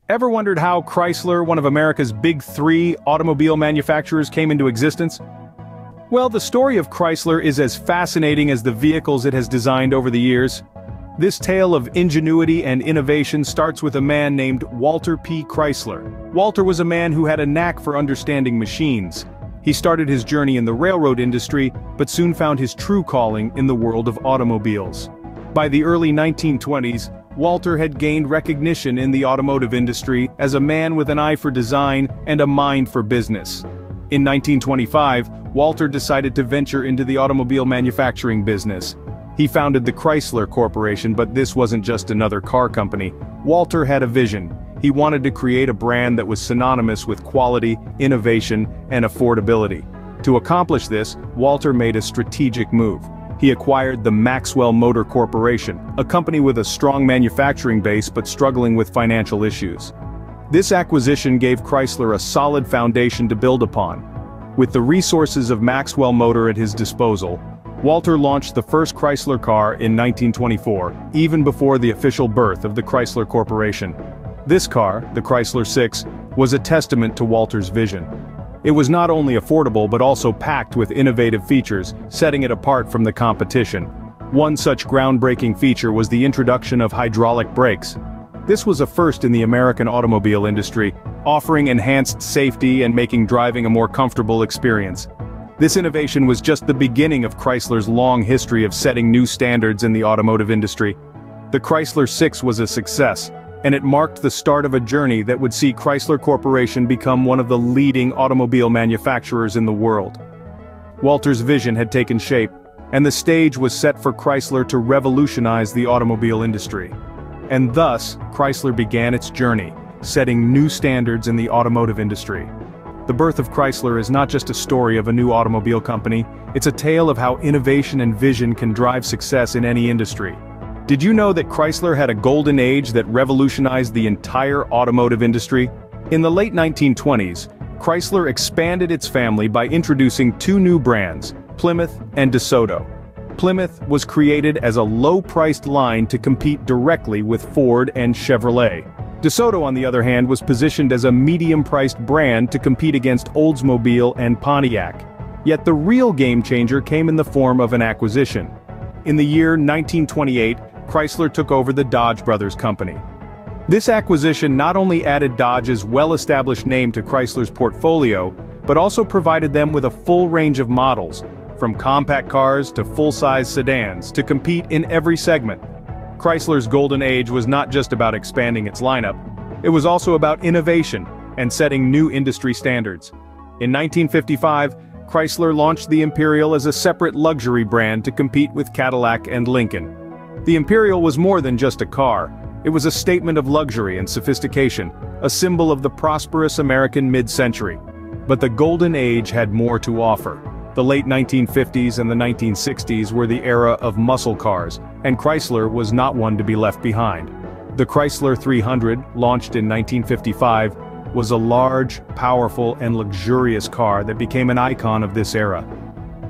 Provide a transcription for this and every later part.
Ever wondered how Chrysler, one of America's big three automobile manufacturers, came into existence? Well, the story of Chrysler is as fascinating as the vehicles it has designed over the years. This tale of ingenuity and innovation starts with a man named Walter P. Chrysler. Walter was a man who had a knack for understanding machines. He started his journey in the railroad industry, but soon found his true calling in the world of automobiles. By the early 1920s, Walter had gained recognition in the automotive industry as a man with an eye for design and a mind for business. In 1925, Walter decided to venture into the automobile manufacturing business. He founded the Chrysler Corporation, but this wasn't just another car company. Walter had a vision. He wanted to create a brand that was synonymous with quality, innovation, and affordability. To accomplish this, Walter made a strategic move. He acquired the Maxwell Motor Corporation, a company with a strong manufacturing base but struggling with financial issues. This acquisition gave Chrysler a solid foundation to build upon. With the resources of Maxwell Motor at his disposal, Walter launched the first Chrysler car in 1924, even before the official birth of the Chrysler Corporation. This car, the Chrysler 6, was a testament to Walter's vision. It was not only affordable but also packed with innovative features, setting it apart from the competition. One such groundbreaking feature was the introduction of hydraulic brakes. This was a first in the American automobile industry, offering enhanced safety and making driving a more comfortable experience. This innovation was just the beginning of Chrysler's long history of setting new standards in the automotive industry. The Chrysler 6 was a success, and it marked the start of a journey that would see Chrysler Corporation become one of the leading automobile manufacturers in the world. Walter's vision had taken shape, and the stage was set for Chrysler to revolutionize the automobile industry. And thus, Chrysler began its journey, setting new standards in the automotive industry. The birth of Chrysler is not just a story of a new automobile company, it's a tale of how innovation and vision can drive success in any industry. Did you know that Chrysler had a golden age that revolutionized the entire automotive industry? In the late 1920s, Chrysler expanded its family by introducing two new brands, Plymouth and DeSoto. Plymouth was created as a low-priced line to compete directly with Ford and Chevrolet. DeSoto, on the other hand, was positioned as a medium-priced brand to compete against Oldsmobile and Pontiac. Yet the real game-changer came in the form of an acquisition. In the year 1928, Chrysler took over the Dodge Brothers Company. This acquisition not only added Dodge's well-established name to Chrysler's portfolio, but also provided them with a full range of models, from compact cars to full-size sedans, to compete in every segment. Chrysler's golden age was not just about expanding its lineup, it was also about innovation and setting new industry standards. In 1955, Chrysler launched the Imperial as a separate luxury brand to compete with Cadillac and Lincoln. The Imperial was more than just a car, it was a statement of luxury and sophistication, a symbol of the prosperous American mid-century. But the golden age had more to offer. The late 1950s and the 1960s were the era of muscle cars, and Chrysler was not one to be left behind. The Chrysler 300, launched in 1955, was a large, powerful, and luxurious car that became an icon of this era.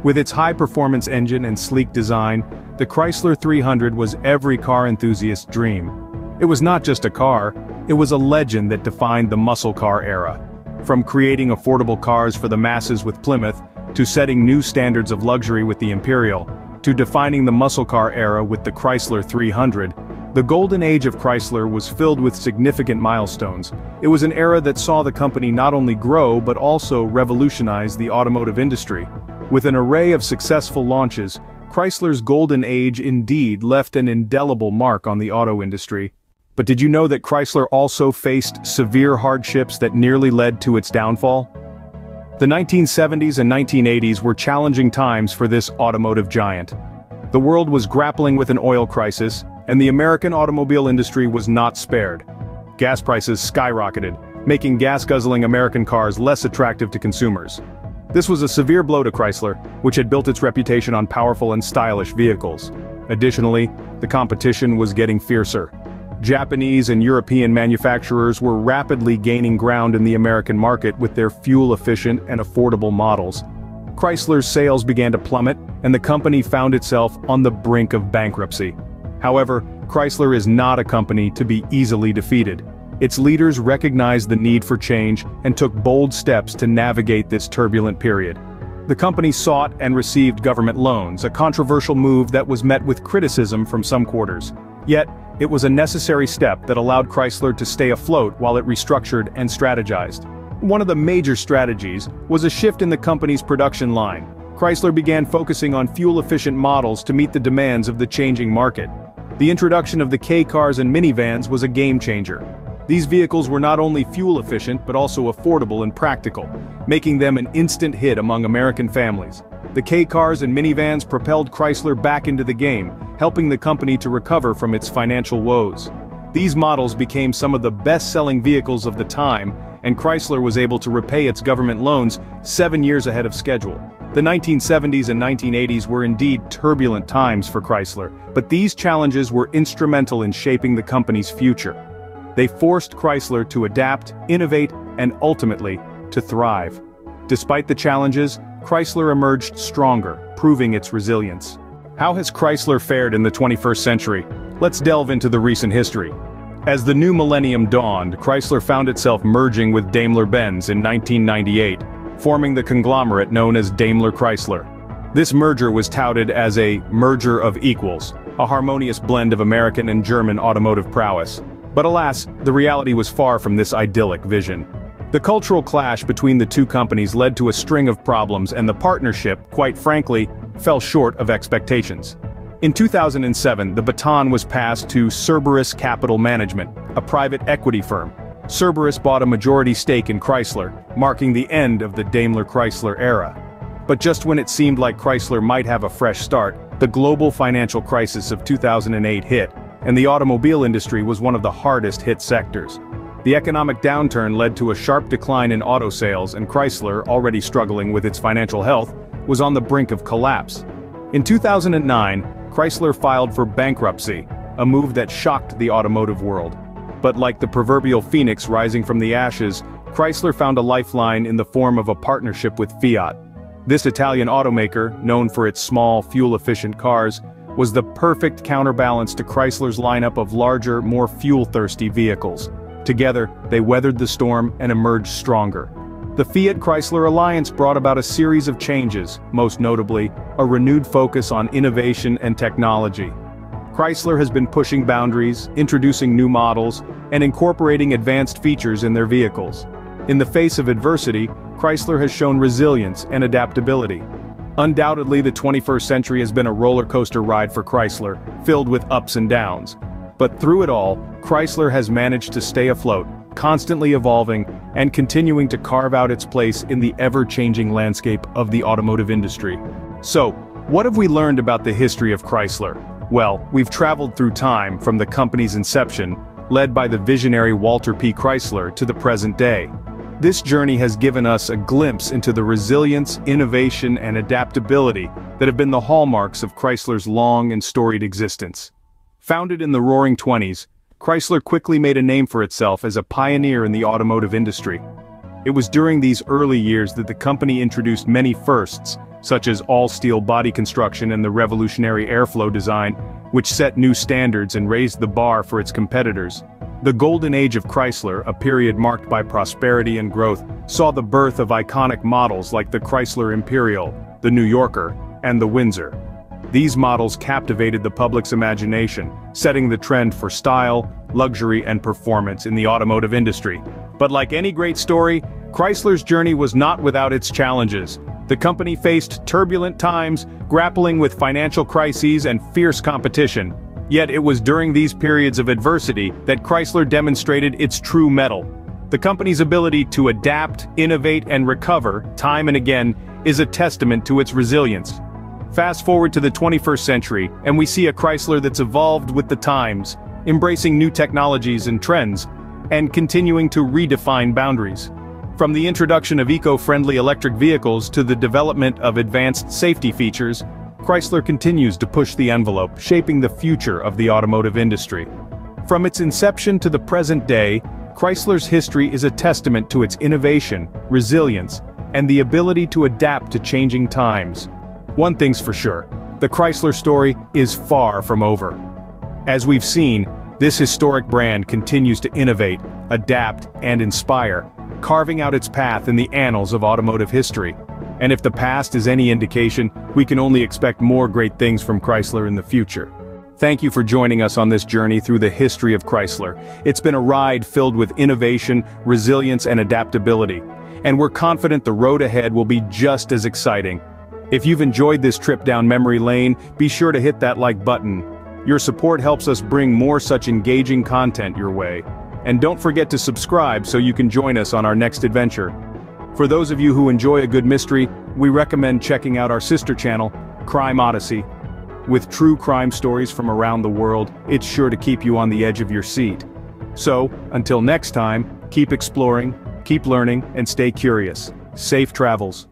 With its high-performance engine and sleek design, the Chrysler 300 was every car enthusiast's dream. It was not just a car, it was a legend that defined the muscle car era. From creating affordable cars for the masses with Plymouth, to setting new standards of luxury with the Imperial, to defining the muscle car era with the Chrysler 300, the golden age of Chrysler was filled with significant milestones. It was an era that saw the company not only grow but also revolutionize the automotive industry. With an array of successful launches, Chrysler's golden age indeed left an indelible mark on the auto industry. But did you know that Chrysler also faced severe hardships that nearly led to its downfall? The 1970s and 1980s were challenging times for this automotive giant. The world was grappling with an oil crisis, and the American automobile industry was not spared. Gas prices skyrocketed, making gas-guzzling American cars less attractive to consumers. This was a severe blow to Chrysler, which had built its reputation on powerful and stylish vehicles. Additionally, the competition was getting fiercer. Japanese and European manufacturers were rapidly gaining ground in the American market with their fuel-efficient and affordable models. Chrysler's sales began to plummet, and the company found itself on the brink of bankruptcy. However, Chrysler is not a company to be easily defeated. Its leaders recognized the need for change and took bold steps to navigate this turbulent period. The company sought and received government loans, a controversial move that was met with criticism from some quarters. Yet, it was a necessary step that allowed Chrysler to stay afloat while it restructured and strategized. One of the major strategies was a shift in the company's production line. Chrysler began focusing on fuel-efficient models to meet the demands of the changing market. The introduction of the K-cars and minivans was a game-changer. These vehicles were not only fuel-efficient but also affordable and practical, making them an instant hit among American families. The K-cars and minivans propelled Chrysler back into the game, helping the company to recover from its financial woes. These models became some of the best-selling vehicles of the time, and Chrysler was able to repay its government loans 7 years ahead of schedule. The 1970s and 1980s were indeed turbulent times for Chrysler, but these challenges were instrumental in shaping the company's future. They forced Chrysler to adapt, innovate, and ultimately, to thrive. Despite the challenges, Chrysler emerged stronger, proving its resilience. How has Chrysler fared in the 21st century? Let's delve into the recent history. As the new millennium dawned, Chrysler found itself merging with Daimler-Benz in 1998, forming the conglomerate known as Daimler-Chrysler. This merger was touted as a merger of equals, a harmonious blend of American and German automotive prowess. But alas, the reality was far from this idyllic vision. The cultural clash between the two companies led to a string of problems, and the partnership, quite frankly, fell short of expectations. In 2007, the baton was passed to Cerberus Capital Management, a private equity firm. Cerberus bought a majority stake in Chrysler, marking the end of the Daimler-Chrysler era. But just when it seemed like Chrysler might have a fresh start, the global financial crisis of 2008 hit, and the automobile industry was one of the hardest hit sectors. The economic downturn led to a sharp decline in auto sales, and Chrysler, already struggling with its financial health, was on the brink of collapse. In 2009, Chrysler filed for bankruptcy, a move that shocked the automotive world. But like the proverbial phoenix rising from the ashes, Chrysler found a lifeline in the form of a partnership with Fiat. This Italian automaker, known for its small, fuel-efficient cars, was the perfect counterbalance to Chrysler's lineup of larger, more fuel-thirsty vehicles. Together, they weathered the storm and emerged stronger. The Fiat-Chrysler alliance brought about a series of changes, most notably, a renewed focus on innovation and technology. Chrysler has been pushing boundaries, introducing new models, and incorporating advanced features in their vehicles. In the face of adversity, Chrysler has shown resilience and adaptability. Undoubtedly, the 21st century has been a roller coaster ride for Chrysler, filled with ups and downs. But through it all, Chrysler has managed to stay afloat, constantly evolving, and continuing to carve out its place in the ever-changing landscape of the automotive industry. So, what have we learned about the history of Chrysler? Well, we've traveled through time from the company's inception, led by the visionary Walter P. Chrysler, to the present day. This journey has given us a glimpse into the resilience, innovation, and adaptability that have been the hallmarks of Chrysler's long and storied existence. Founded in the Roaring '20s, Chrysler quickly made a name for itself as a pioneer in the automotive industry. It was during these early years that the company introduced many firsts, such as all-steel body construction and the revolutionary airflow design, which set new standards and raised the bar for its competitors. The golden age of Chrysler, a period marked by prosperity and growth, saw the birth of iconic models like the Chrysler Imperial, the New Yorker, and the Windsor. These models captivated the public's imagination, setting the trend for style, luxury, and performance in the automotive industry. But like any great story, Chrysler's journey was not without its challenges. The company faced turbulent times, grappling with financial crises and fierce competition. Yet it was during these periods of adversity that Chrysler demonstrated its true mettle. The company's ability to adapt, innovate, and recover, time and again, is a testament to its resilience. Fast forward to the 21st century, and we see a Chrysler that's evolved with the times, embracing new technologies and trends, and continuing to redefine boundaries. From the introduction of eco-friendly electric vehicles to the development of advanced safety features, Chrysler continues to push the envelope, shaping the future of the automotive industry. From its inception to the present day, Chrysler's history is a testament to its innovation, resilience, and the ability to adapt to changing times. One thing's for sure, the Chrysler story is far from over. As we've seen, this historic brand continues to innovate, adapt, and inspire, carving out its path in the annals of automotive history. And if the past is any indication, we can only expect more great things from Chrysler in the future. Thank you for joining us on this journey through the history of Chrysler. It's been a ride filled with innovation, resilience, and adaptability. And we're confident the road ahead will be just as exciting. If you've enjoyed this trip down memory lane, be sure to hit that like button. Your support helps us bring more such engaging content your way. And don't forget to subscribe so you can join us on our next adventure. For those of you who enjoy a good mystery, we recommend checking out our sister channel, Crime Odyssey. With true crime stories from around the world, it's sure to keep you on the edge of your seat. So, until next time, keep exploring, keep learning, and stay curious. Safe travels.